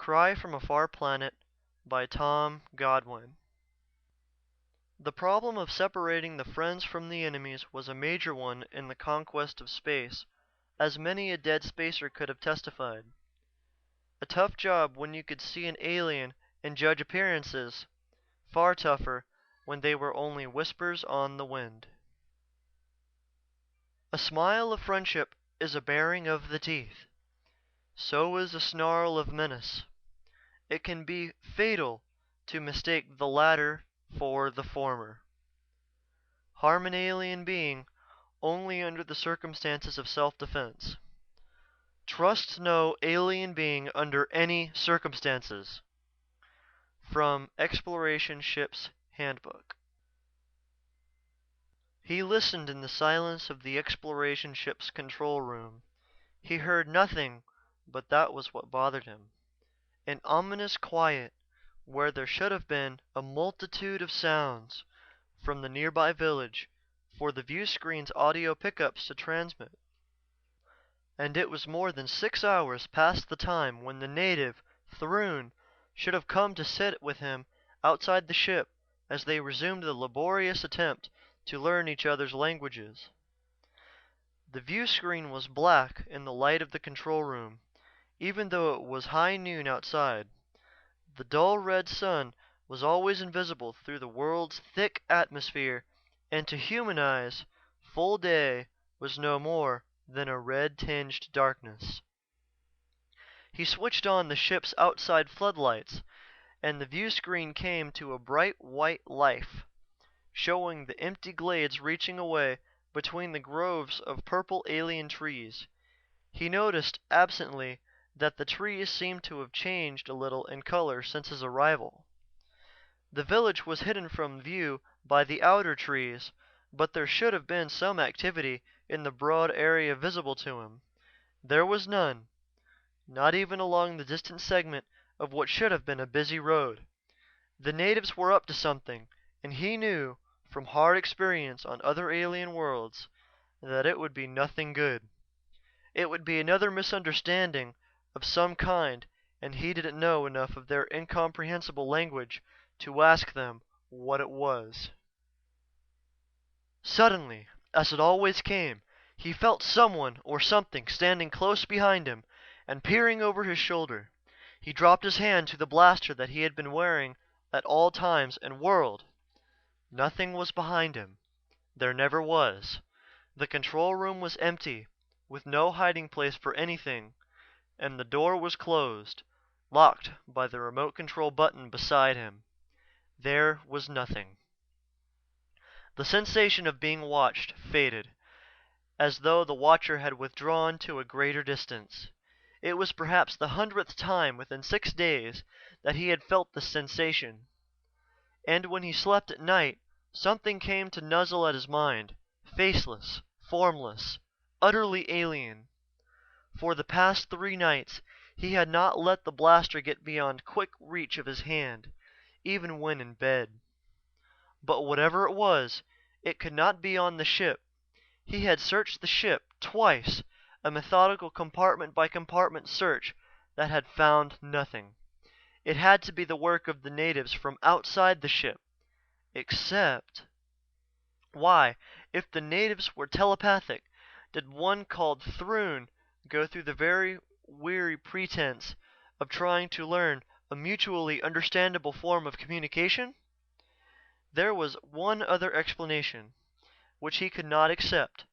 Cry from a Far Planet by Tom Godwin. The problem of separating the friends from the enemies was a major one in the conquest of space, as many a dead spacer could have testified. A tough job when you could see an alien and judge appearances, far tougher when they were only whispers on the wind. A smile of friendship is a baring of the teeth. So is a snarl of menace. It can be fatal to mistake the latter for the former. Harm an alien being only under the circumstances of self-defense. Trust no alien being under any circumstances. From Exploration Ship's Handbook. He listened in the silence of the exploration ship's control room. He heard nothing, but that was what bothered him. An ominous quiet where there should have been a multitude of sounds from the nearby village for the view screen's audio pickups to transmit. And it was more than 6 hours past the time when the native, Thrun, should have come to sit with him outside the ship as they resumed the laborious attempt to learn each other's languages. The view screen was black in the light of the control room, even though it was high noon outside. The dull red sun was always invisible through the world's thick atmosphere, and to human eyes, full day was no more than a red-tinged darkness. He switched on the ship's outside floodlights, and the view screen came to a bright white life, showing the empty glades reaching away between the groves of purple alien trees. He noticed absently that the trees seemed to have changed a little in color since his arrival. The village was hidden from view by the outer trees, but there should have been some activity in the broad area visible to him. There was none, not even along the distant segment of what should have been a busy road. The natives were up to something, and he knew, from hard experience on other alien worlds, that it would be nothing good. It would be another misunderstanding of some kind, and he didn't know enough of their incomprehensible language to ask them what it was. Suddenly, as it always came, he felt someone or something standing close behind him and peering over his shoulder. He dropped his hand to the blaster that he had been wearing at all times and whirled. Nothing was behind him. There never was. The control room was empty, with no hiding place for anything, and the door was closed, locked by the remote control button beside him. There was nothing. The sensation of being watched faded, as though the watcher had withdrawn to a greater distance. It was perhaps the 100th time within 6 days that he had felt this sensation. And when he slept at night, something came to nuzzle at his mind, faceless, formless, utterly alien. For the past 3 nights, he had not let the blaster get beyond quick reach of his hand, even when in bed. But whatever it was, it could not be on the ship. He had searched the ship twice, a methodical compartment by compartment search that had found nothing. It had to be the work of the natives from outside the ship. Except, why, if the natives were telepathic, did one called Thrun go through the very weary pretense of trying to learn a mutually understandable form of communication? There was one other explanation, which he could not accept,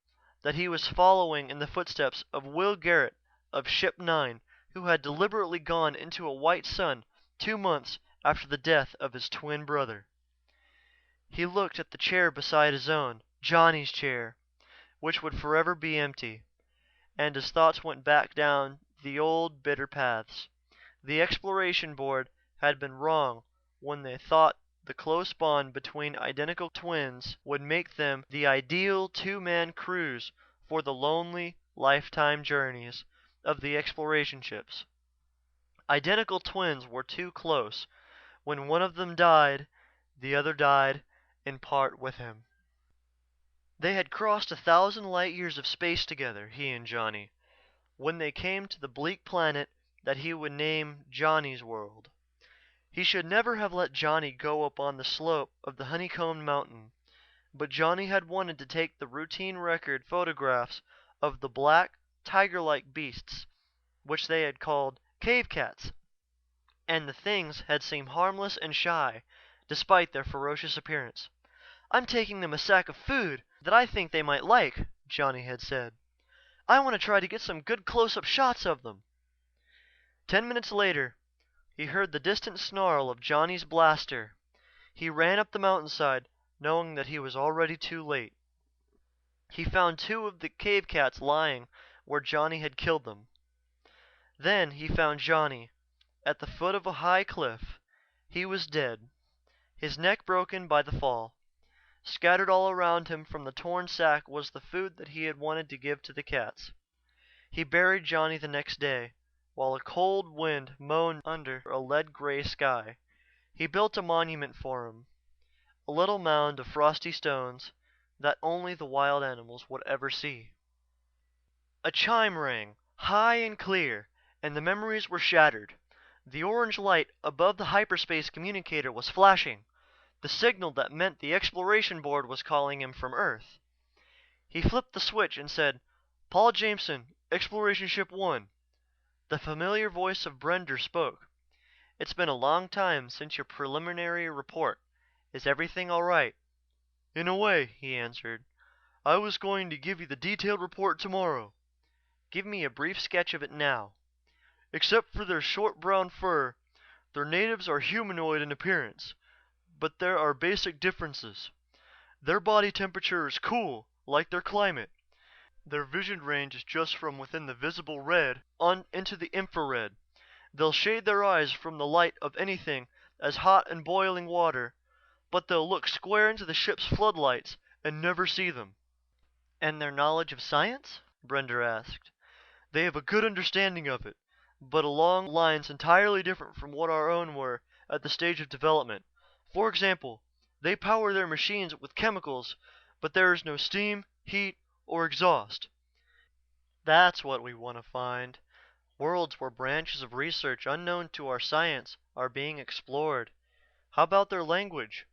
that he was following in the footsteps of Will Garrett of Ship 9, who had deliberately gone into a white sun 2 months after the death of his twin brother. He looked at the chair beside his own, Johnny's chair, which would forever be empty, and his thoughts went back down the old bitter paths. The exploration board had been wrong when they thought the close bond between identical twins would make them the ideal 2-man crews for the lonely, lifetime journeys of the exploration ships. Identical twins were too close. When one of them died, the other died in part with him. They had crossed 1,000 light years of space together, he and Johnny. When they came to the bleak planet that he would name Johnny's world. He should never have let Johnny go up on the slope of the honeycombed mountain, but Johnny had wanted to take the routine record photographs of the black, tiger-like beasts, which they had called cave cats, and the things had seemed harmless and shy, despite their ferocious appearance. "I'm taking them a sack of food that I think they might like," Johnny had said. "I want to try to get some good close-up shots of them." 10 minutes later, he heard the distant snarl of Johnny's blaster. He ran up the mountainside, knowing that he was already too late. He found 2 of the cave cats lying where Johnny had killed them. Then he found Johnny, at the foot of a high cliff. He was dead, his neck broken by the fall. Scattered all around him from the torn sack was the food that he had wanted to give to the cats. He buried Johnny the next day, while a cold wind moaned under a lead-gray sky. He built a monument for him, a little mound of frosty stones that only the wild animals would ever see. A chime rang, high and clear, and the memories were shattered. The orange light above the hyperspace communicator was flashing, the signal that meant the exploration board was calling him from Earth. He flipped the switch and said, "Paul Jameson, Exploration Ship 1. The familiar voice of Brender spoke. "It's been a long time since your preliminary report. Is everything all right?" "In a way," he answered. "I was going to give you the detailed report tomorrow." "Give me a brief sketch of it now." "Except for their short brown fur, their natives are humanoid in appearance, but there are basic differences. Their body temperature is cool, like their climate. Their vision range is just from within the visible red on into the infrared. They'll shade their eyes from the light of anything as hot and boiling water, but they'll look square into the ship's floodlights and never see them." "And their knowledge of science?" Brender asked. "They have a good understanding of it, but along lines entirely different from what our own were at the stage of development. For example, they power their machines with chemicals, but there is no steam, heat, or exhaust." "That's what we want to find. Worlds where branches of research unknown to our science are being explored. How about their language?"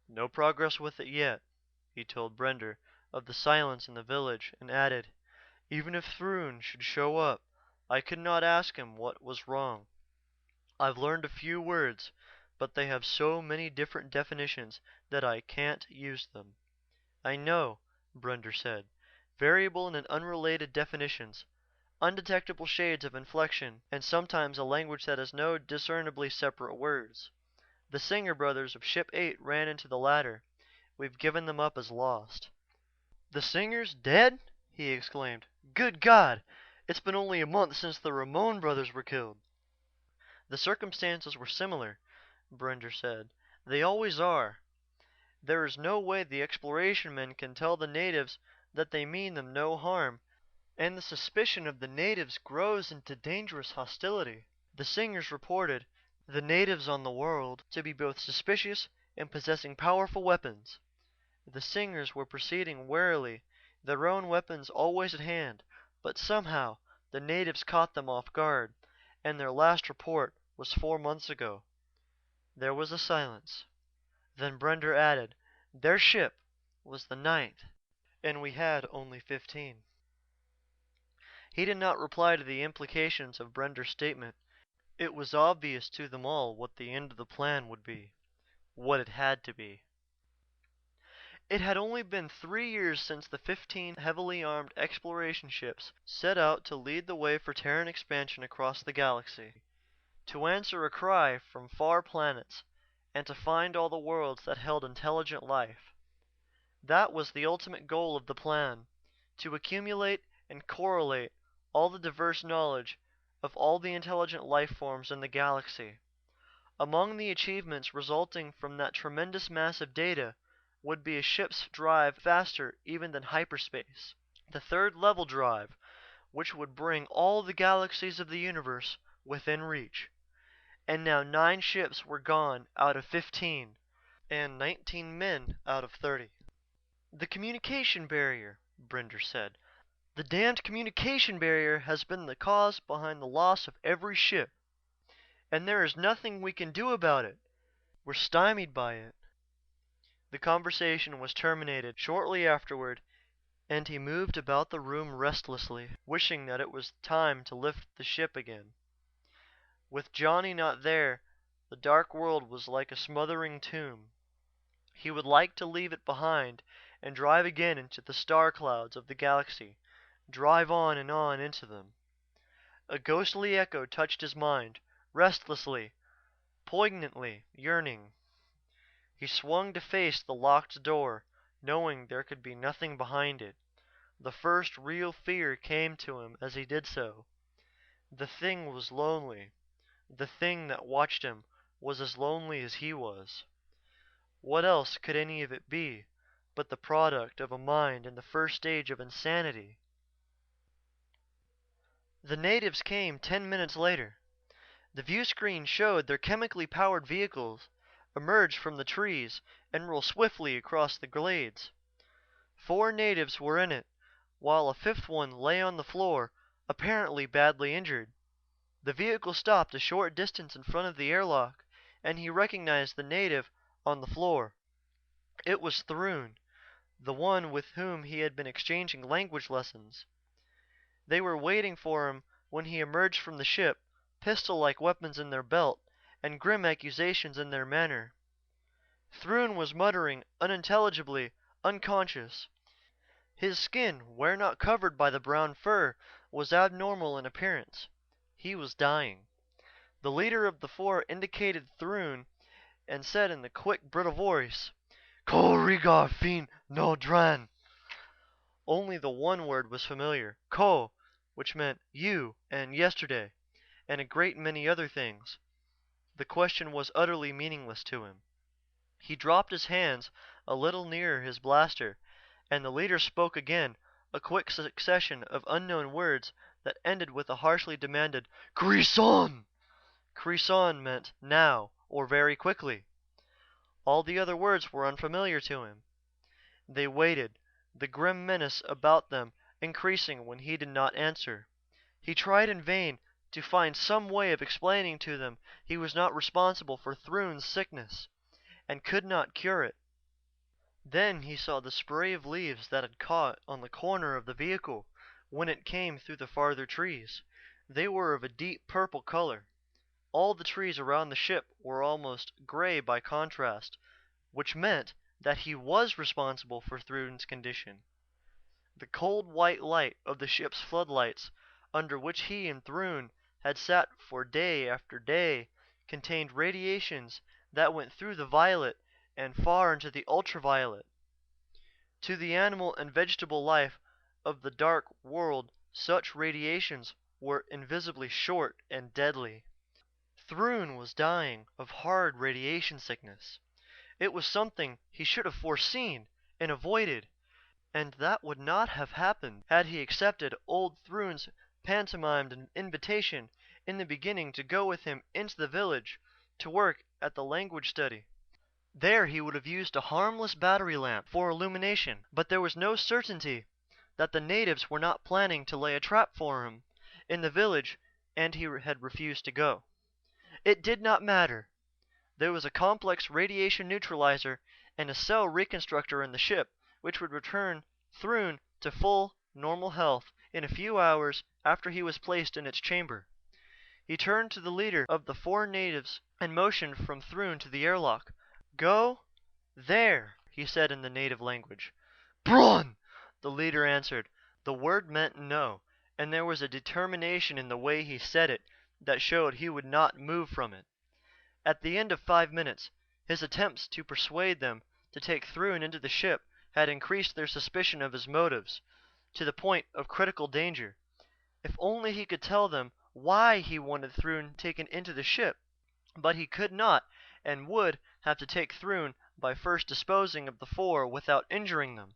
"No progress with it yet." He told Brender of the silence in the village and added, "Even if Thrun should show up, I could not ask him what was wrong. I've learned a few words, but they have so many different definitions that I can't use them." "I know," Brender said. "Variable and unrelated definitions, undetectable shades of inflection, and sometimes a language that has no discernibly separate words. The Singer brothers of Ship 8 ran into the latter. We've given them up as lost." "The Singers dead?" he exclaimed. "Good God! It's been only a month since the Ramon brothers were killed." "The circumstances were similar," Brender said. "They always are. There is no way the exploration men can tell the natives that they mean them no harm, and the suspicion of the natives grows into dangerous hostility. The Singers reported the natives on the world to be both suspicious and possessing powerful weapons. The Singers were proceeding warily, their own weapons always at hand, but somehow the natives caught them off guard, and their last report was 4 months ago." There was a silence. Then Brender added, "Their ship was the 9th, and we had only 15." He did not reply to the implications of Brender's statement. It was obvious to them all what the end of the plan would be. What it had to be. It had only been 3 years since the 15 heavily armed exploration ships set out to lead the way for Terran expansion across the galaxy, to answer a cry from far planets, and to find all the worlds that held intelligent life. That was the ultimate goal of the plan, to accumulate and correlate all the diverse knowledge of all the intelligent life forms in the galaxy. Among the achievements resulting from that tremendous mass of data would be a ship's drive faster even than hyperspace, the third level drive, which would bring all the galaxies of the universe within reach. And now 9 ships were gone out of 15, and 19 men out of 30. "The communication barrier," Brender said. The damned communication barrier has been the cause behind the loss of every ship, and there is nothing we can do about it. We're stymied by it." The conversation was terminated shortly afterward, and he moved about the room restlessly, wishing that it was time to lift the ship again. With Johnny not there, the dark world was like a smothering tomb. He would like to leave it behind and drive again into the star clouds of the galaxy, drive on and on into them. A ghostly echo touched his mind, restlessly, poignantly yearning. He swung to face the locked door, knowing there could be nothing behind it. The first real fear came to him as he did so. The thing was lonely. The thing that watched him was as lonely as he was. What else could any of it be but the product of a mind in the first stage of insanity? The natives came 10 minutes later. The view screen showed their chemically powered vehicles emerge from the trees and roll swiftly across the glades. 4 natives were in it, while a 5th one lay on the floor, apparently badly injured. The vehicle stopped a short distance in front of the airlock, and he recognized the native on the floor. It was Throon, the one with whom he had been exchanging language lessons. They were waiting for him when he emerged from the ship, pistol-like weapons in their belt, and grim accusations in their manner. Throon was muttering unintelligibly, unconscious. His skin, where not covered by the brown fur, was abnormal in appearance. He was dying. The leader of the 4 indicated Throon and said in a quick, brittle voice, "Ko rigar fin no dran." Only the one word was familiar, "Ko," which meant you and yesterday, and a great many other things. The question was utterly meaningless to him. He dropped his hands a little nearer his blaster, and the leader spoke again, a quick succession of unknown words that ended with a harshly demanded "Crison!" Crison meant now, or very quickly. All the other words were unfamiliar to him. They waited, the grim menace about them increasing when he did not answer. He tried in vain to find some way of explaining to them he was not responsible for Throon's sickness, and could not cure it. Then he saw the spray of leaves that had caught on the corner of the vehicle when it came through the farther trees. They were of a deep purple color. All the trees around the ship were almost gray by contrast, which meant that he was responsible for Throon's condition. The cold white light of the ship's floodlights, under which he and Throon had sat for day after day, contained radiations that went through the violet and far into the ultraviolet. To the animal and vegetable life of the dark world such radiations were invisibly short and deadly. Throon was dying of hard radiation sickness. It was something he should have foreseen and avoided, and that would not have happened had he accepted old Throon's pantomimed invitation in the beginning to go with him into the village to work at the language study. There he would have used a harmless battery lamp for illumination, but there was no certainty that the natives were not planning to lay a trap for him in the village, and he had refused to go. It did not matter. There was a complex radiation neutralizer and a cell reconstructor in the ship which would return Throon to full, normal health in a few hours after he was placed in its chamber. He turned to the leader of the 4 natives and motioned from Throon to the airlock. "Go there," he said in the native language. "Bron!" the leader answered. The word meant no, and there was a determination in the way he said it that showed he would not move from it. At the end of 5 minutes, his attempts to persuade them to take Throon into the ship had increased their suspicion of his motives to the point of critical danger. If only he could tell them why he wanted Throon taken into the ship, but he could not and would have to take Throon by first disposing of the 4 without injuring them.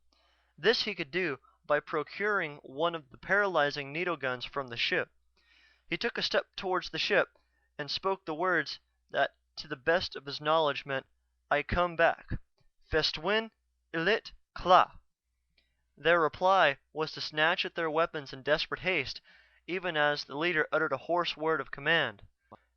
This he could do by procuring one of the paralyzing needle guns from the ship. He took a step towards the ship and spoke the words that to the best of his knowledge meant, "I come back. Festwin ilit kla." Their reply was to snatch at their weapons in desperate haste, even as the leader uttered a hoarse word of command.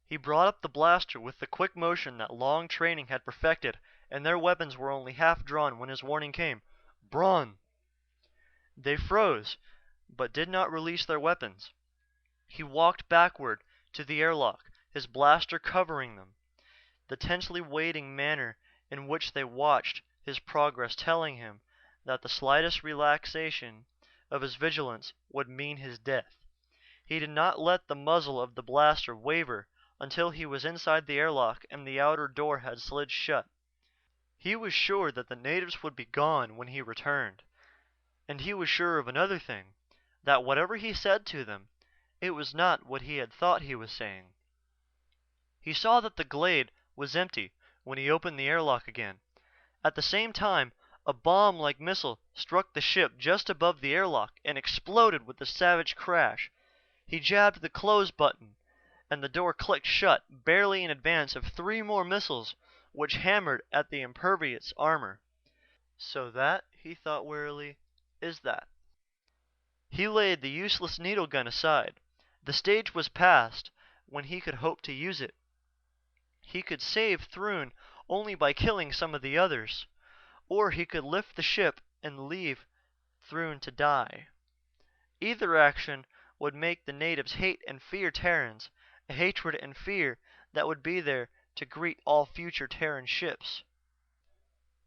He brought up the blaster with the quick motion that long training had perfected, and their weapons were only half drawn when his warning came. "Braun!" They froze, but did not release their weapons. He walked backward to the airlock, his blaster covering them, the tensely waiting manner in which they watched his progress telling him that the slightest relaxation of his vigilance would mean his death. He did not let the muzzle of the blaster waver until he was inside the airlock and the outer door had slid shut. He was sure that the natives would be gone when he returned. And he was sure of another thing, that whatever he said to them, it was not what he had thought he was saying. He saw that the glade was empty when he opened the airlock again. At the same time, a bomb-like missile struck the ship just above the airlock and exploded with a savage crash. He jabbed the close button, and the door clicked shut barely in advance of 3 more missiles which hammered at the impervious armor. So that, he thought wearily, is that. He laid the useless needle gun aside. The stage was past when he could hope to use it. He could save Thrun only by killing some of the others, or he could lift the ship and leave Thrun to die. Either action would make the natives hate and fear Terrans, a hatred and fear that would be there to greet all future Terran ships.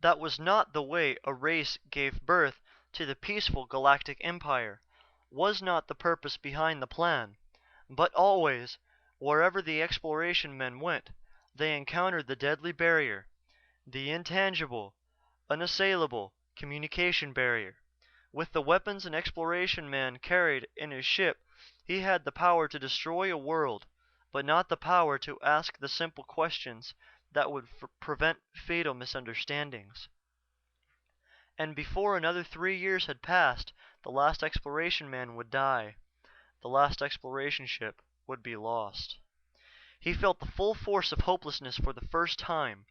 That was not the way a race gave birth to the peaceful galactic empire, was not the purpose behind the plan, but always, wherever the exploration men went, they encountered the deadly barrier, the intangible, unassailable communication barrier. With the weapons an exploration man carried in his ship, he had the power to destroy a world, but not the power to ask the simple questions that would prevent fatal misunderstandings. And before another 3 years had passed, the last exploration man would die. The last exploration ship would be lost. He felt the full force of hopelessness for the first time.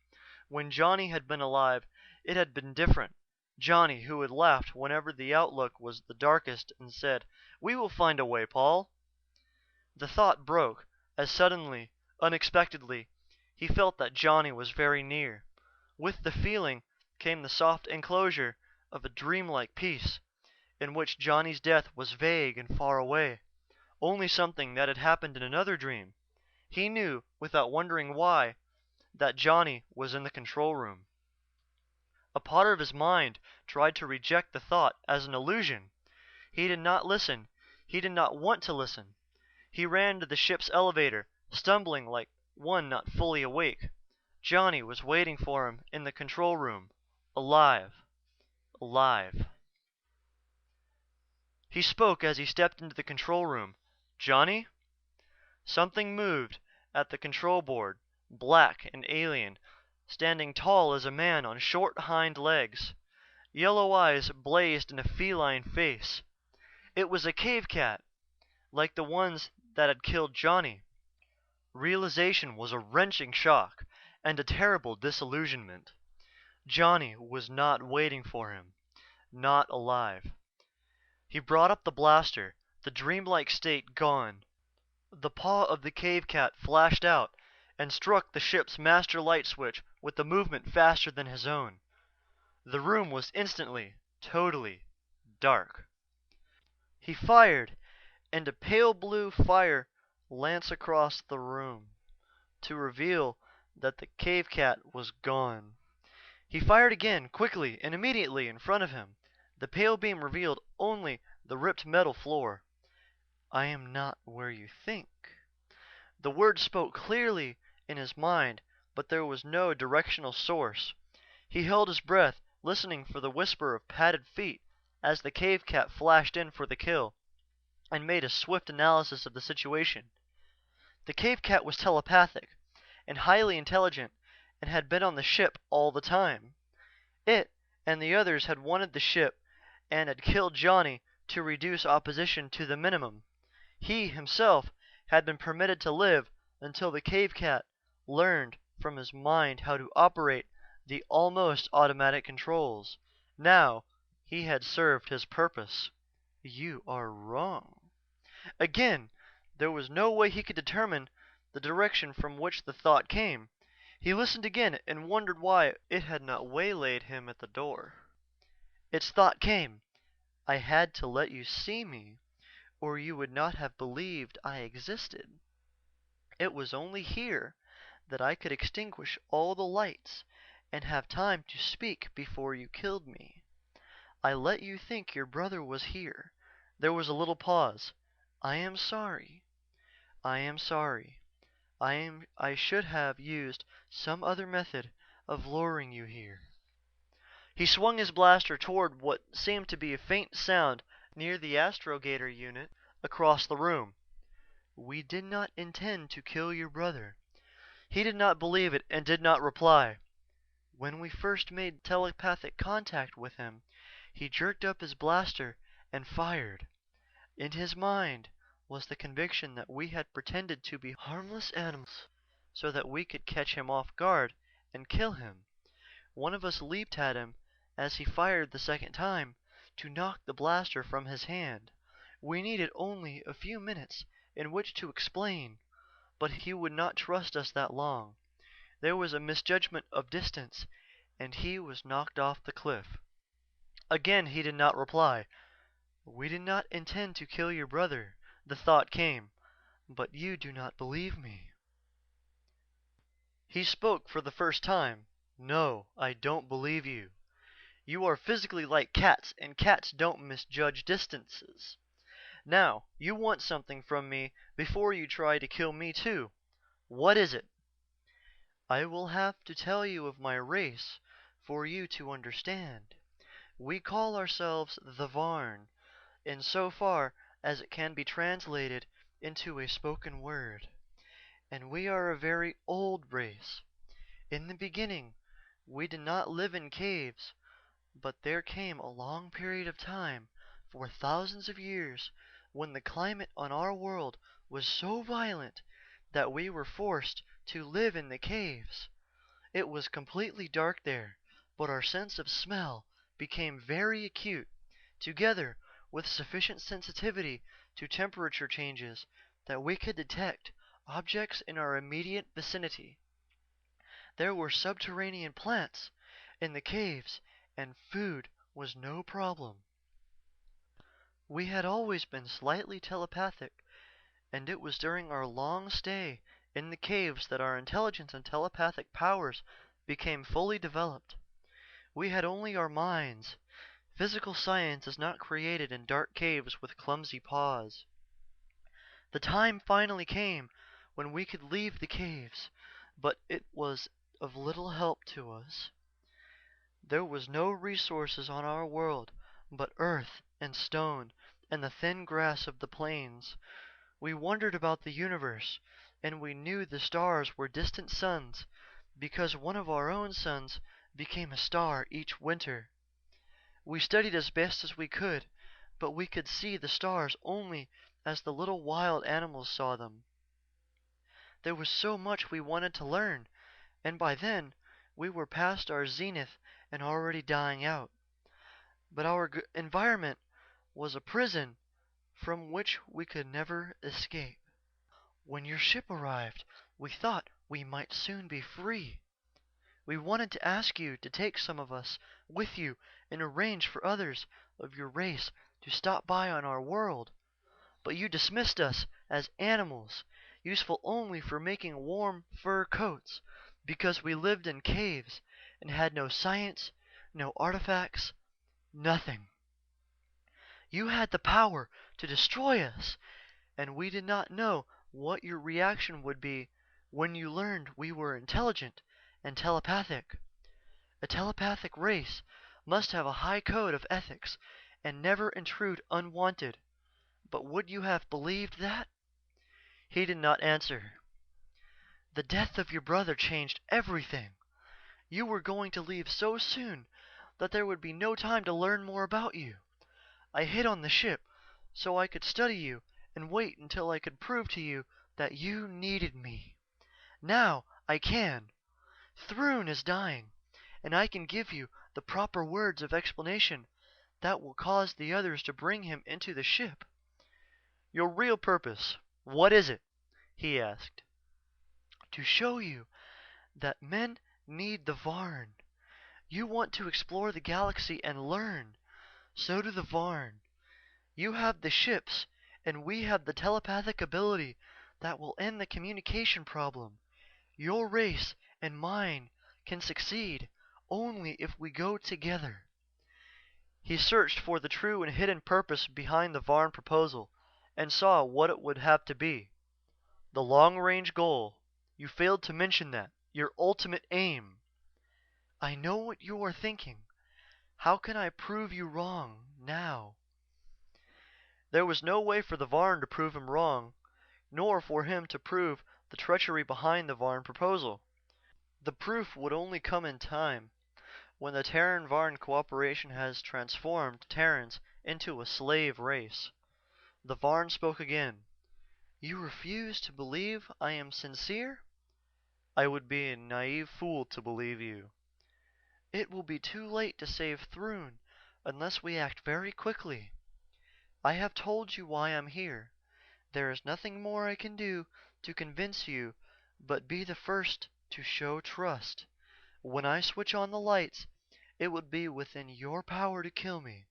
When Johnny had been alive, it had been different. Johnny, who had laughed whenever the outlook was the darkest and said, "We will find a way, Paul." The thought broke, as suddenly, unexpectedly, he felt that Johnny was very near. With the feeling came the soft enclosure of a dreamlike peace, in which Johnny's death was vague and far away, only something that had happened in another dream. He knew, without wondering why, that Johnny was in the control room. A part of his mind tried to reject the thought as an illusion. He did not listen. He did not want to listen. He ran to the ship's elevator, stumbling like one not fully awake. Johnny was waiting for him in the control room, alive. Alive. He spoke as he stepped into the control room. "Johnny?" Something moved at the control board, black and alien, standing tall as a man on short hind legs. Yellow eyes blazed in a feline face. It was a cave cat, like the ones that had killed Johnny. Realization was a wrenching shock and a terrible disillusionment. Johnny was not waiting for him, not alive. He brought up the blaster, the dreamlike state gone. The paw of the cave cat flashed out and struck the ship's master light switch with a movement faster than his own. The room was instantly, totally dark. He fired, and a pale blue fire lanced across the room to reveal that the cave cat was gone. He fired again, quickly and immediately in front of him. The pale beam revealed only the ripped metal floor. "I am not where you think." The words spoke clearly in his mind, but there was no directional source. He held his breath, listening for the whisper of padded feet as the cave cat flashed in for the kill, and made a swift analysis of the situation. The cave cat was telepathic and highly intelligent and had been on the ship all the time. It and the others had wanted the ship and had killed Johnny to reduce opposition to the minimum. He himself had been permitted to live until the cave cat learned from his mind how to operate the almost automatic controls. Now He had served his purpose. You are wrong. Again, there was no way he could determine the direction from which the thought came. He listened again and wondered why it had not waylaid him at the door. Its thought came, I had to let you see me, or you would not have believed I existed. It was only here that I could extinguish all the lights and have time to speak before you killed me. I let you think your brother was here. There was a little pause. I am sorry. I am sorry. I should have used some other method of luring you here. He swung his blaster toward what seemed to be a faint sound near the astrogator unit across the room. We did not intend to kill your brother. He did not believe it and did not reply. When we first made telepathic contact with him, he jerked up his blaster and fired. In his mind was the conviction that we had pretended to be harmless animals so that we could catch him off guard and kill him. One of us leaped at him as he fired the second time to knock the blaster from his hand. We needed only a few minutes in which to explain, but he would not trust us that long. There was a misjudgment of distance, and he was knocked off the cliff. Again he did not reply. We did not intend to kill your brother, the thought came, but you do not believe me. He spoke for the first time. No, I don't believe you. You are physically like cats, and cats don't misjudge distances. Now, you want something from me before you try to kill me too. What is it? I will have to tell you of my race for you to understand. We call ourselves the Varn, in so far as it can be translated into a spoken word. And we are a very old race. In the beginning, we did not live in caves, but there came a long period of time, for thousands of years, when the climate on our world was so violent that we were forced to live in the caves. It was completely dark there, but our sense of smell became very acute, together with sufficient sensitivity to temperature changes that we could detect objects in our immediate vicinity. There were subterranean plants in the caves, and food was no problem. We had always been slightly telepathic, and it was during our long stay in the caves that our intelligence and telepathic powers became fully developed. We had only our minds. Physical science is not created in dark caves with clumsy paws. The time finally came when we could leave the caves, but it was of little help to us. There was no resources on our world but earth and stone and the thin grass of the plains. We wondered about the universe, and we knew the stars were distant suns because one of our own suns became a star each winter. We studied as best as we could, but we could see the stars only as the little wild animals saw them. There was so much we wanted to learn, and by then we were past our zenith and already dying out. But our environment was a prison from which we could never escape. When your ship arrived, we thought we might soon be free. We wanted to ask you to take some of us with you and arrange for others of your race to stop by on our world, but you dismissed us as animals, useful only for making warm fur coats, because we lived in caves and had no science, no artifacts, nothing. You had the power to destroy us, and we did not know what your reaction would be when you learned we were intelligent and telepathic. A telepathic race must have a high code of ethics and never intrude unwanted. But would you have believed that? He did not answer. The death of your brother changed everything. You were going to leave so soon that there would be no time to learn more about you. I hid on the ship so I could study you and wait until I could prove to you that you needed me. Now I can. Thrun is dying, and I can give you the proper words of explanation that will cause the others to bring him into the ship. Your real purpose, what is it? He asked. To show you that men need the Varn. You want to explore the galaxy and learn. So do the Varn. You have the ships, and we have the telepathic ability that will end the communication problem. Your race and mine can succeed only if we go together. He searched for the true and hidden purpose behind the Varn proposal and saw what it would have to be. The long-range goal. You failed to mention that. Your ultimate aim. I know what you are thinking. How can I prove you wrong now? There was no way for the Varn to prove him wrong, nor for him to prove the treachery behind the Varn proposal. The proof would only come in time, when the Terran-Varn cooperation has transformed Terrans into a slave race. The Varn spoke again. You refuse to believe I am sincere? I would be a naive fool to believe you. It will be too late to save Thrun unless we act very quickly. I have told you why I'm here. There is nothing more I can do to convince you but be the first to show trust. When I switch on the lights, it would be within your power to kill me.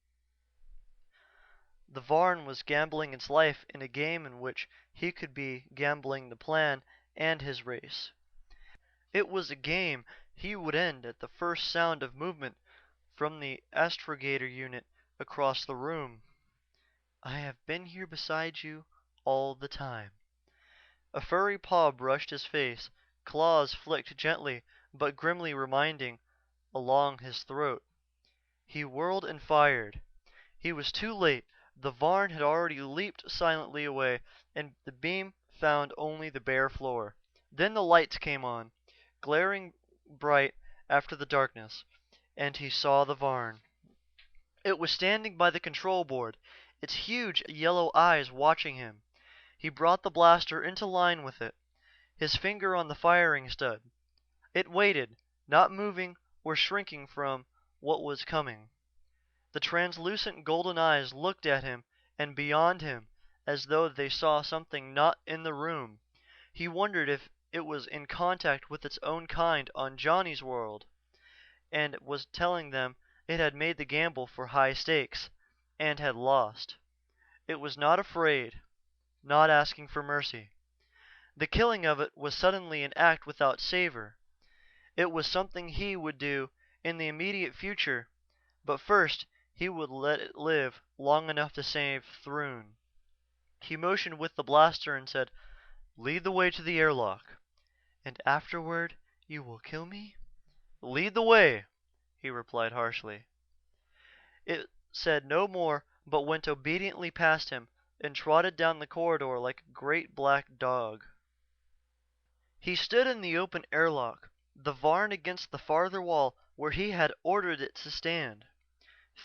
The Varn was gambling its life in a game in which he could be gambling the plan and his race. It was a game he would end at the first sound of movement from the astrogator unit across the room. I have been here beside you all the time. A furry paw brushed his face, claws flicked gently but grimly reminding along his throat. He whirled and fired. He was too late. The Varn had already leaped silently away, and the beam found only the bare floor. Then the lights came on, glaring bright after the darkness, and he saw the Varn. It was standing by the control board, its huge yellow eyes watching him. He brought the blaster into line with it, his finger on the firing stud. It waited, not moving or shrinking from what was coming. The translucent golden eyes looked at him and beyond him as though they saw something not in the room. He wondered if it was in contact with its own kind on Johnny's world, and was telling them it had made the gamble for high stakes, and had lost. It was not afraid, not asking for mercy. The killing of it was suddenly an act without savor. It was something he would do in the immediate future, but first he would let it live long enough to save Thrun. He motioned with the blaster and said, "Lead the way to the airlock." "And afterward you will kill me?" "Lead the way," he replied harshly. It said no more but went obediently past him and trotted down the corridor like a great black dog. He stood in the open airlock, the Varn against the farther wall where he had ordered it to stand.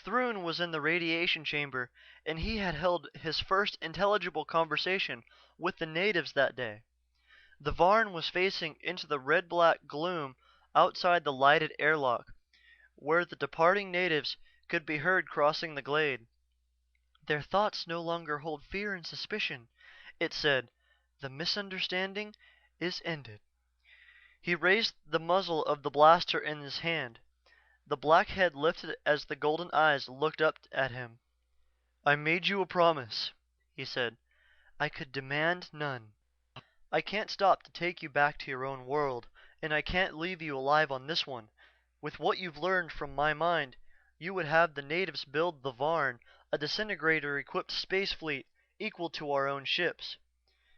Thrun was in the radiation chamber, and he had held his first intelligible conversation with the natives that day. The Varn was facing into the red-black gloom outside the lighted airlock, where the departing natives could be heard crossing the glade. Their thoughts no longer hold fear and suspicion, it said. The misunderstanding is ended. He raised the muzzle of the blaster in his hand. The black head lifted as the golden eyes looked up at him. "I made you a promise," he said. "I could demand none. I can't stop to take you back to your own world, and I can't leave you alive on this one. With what you've learned from my mind, you would have the natives build the Varn, a disintegrator-equipped space fleet equal to our own ships.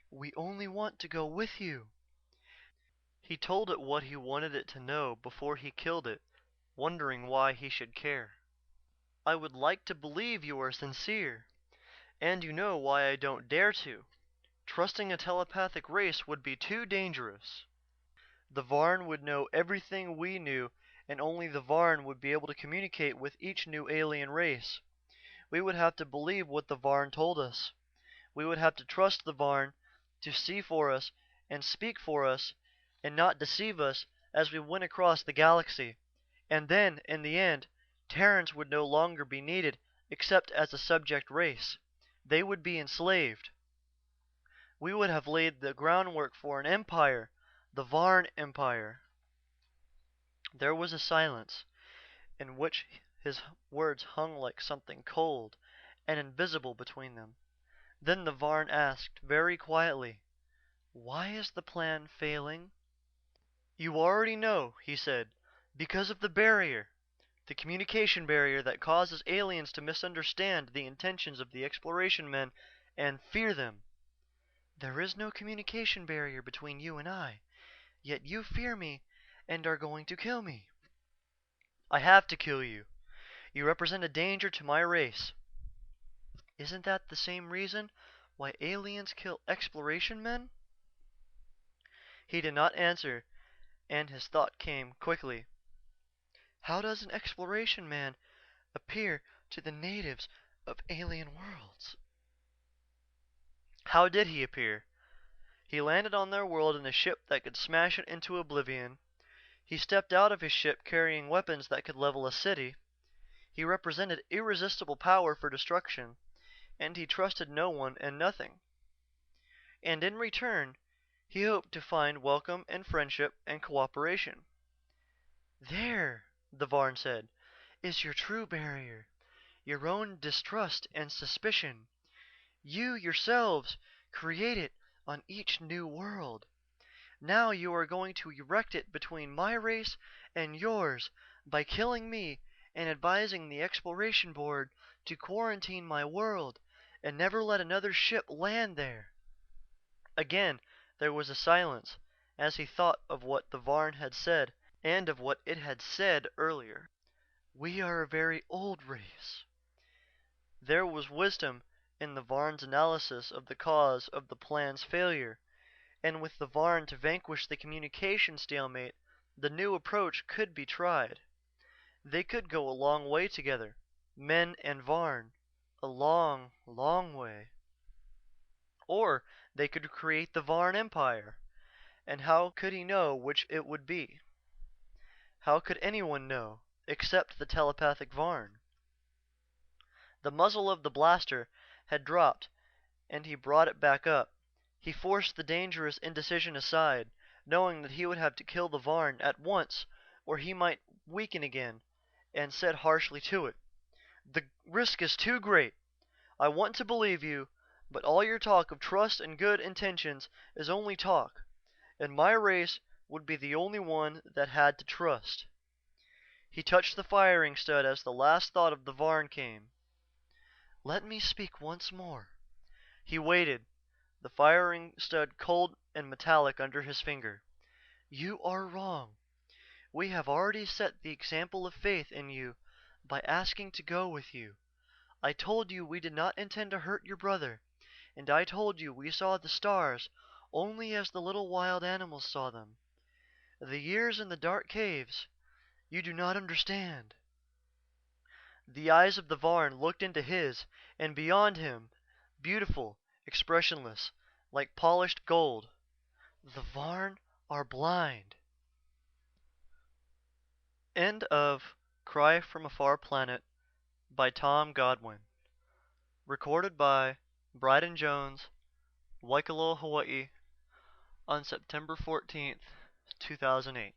We only want to go with you." He told it what he wanted it to know before he killed it, wondering why he should care. "I would like to believe you are sincere, and you know why I don't dare to. Trusting a telepathic race would be too dangerous. The Varn would know everything we knew, and only the Varn would be able to communicate with each new alien race. We would have to believe what the Varn told us. We would have to trust the Varn to see for us and speak for us and not deceive us as we went across the galaxy. And then, in the end, Terrans would no longer be needed except as a subject race. They would be enslaved. We would have laid the groundwork for an empire, the Varn Empire. There was a silence, in which his words hung like something cold and invisible between them. Then the Varn asked, very quietly, "Why is the plan failing?" "You already know," he said. "Because of the barrier. The communication barrier that causes aliens to misunderstand the intentions of the exploration men and fear them." "There is no communication barrier between you and I, yet you fear me and are going to kill me." "I have to kill you. You represent a danger to my race." "Isn't that the same reason why aliens kill exploration men?" He did not answer, and his thought came quickly. "How does an exploration man appear to the natives of alien worlds?" "How did he appear? He landed on their world in a ship that could smash it into oblivion. He stepped out of his ship carrying weapons that could level a city. He represented irresistible power for destruction, and he trusted no one and nothing. And in return, he hoped to find welcome and friendship and cooperation." "There," the Varn said, "is your true barrier. Your own distrust and suspicion. You yourselves create it on each new world. Now you are going to erect it between my race and yours by killing me and advising the Exploration Board to quarantine my world and never let another ship land there." Again there was a silence as he thought of what the Varn had said and of what it had said earlier. "We are a very old race." There was wisdom in the Varn's analysis of the cause of the plan's failure, and with the Varn to vanquish the communication stalemate, the new approach could be tried. They could go a long way together, men and Varn, a long, long way. Or they could create the Varn Empire, and how could he know which it would be? How could anyone know, except the telepathic Varn? The muzzle of the blaster had dropped and he brought it back up. He forced the dangerous indecision aside, knowing that he would have to kill the Varn at once or he might weaken again, and said harshly to it, "The risk is too great. I want to believe you, but all your talk of trust and good intentions is only talk, and my race would be the only one that had to trust." He touched the firing stud as the last thought of the Varn came. "Let me speak once more." He waited, the firing stud cold and metallic under his finger. "You are wrong. We have already set the example of faith in you by asking to go with you. I told you we did not intend to hurt your brother, and I told you we saw the stars only as the little wild animals saw them. The years in the dark caves, you do not understand." The eyes of the Varn looked into his, and beyond him, beautiful, expressionless, like polished gold. "The Varn are blind." End of Cry from a Far Planet by Tom Godwin. Recorded by Bryden Jones, Waikoloa, Hawaii, on September 14th, 2008.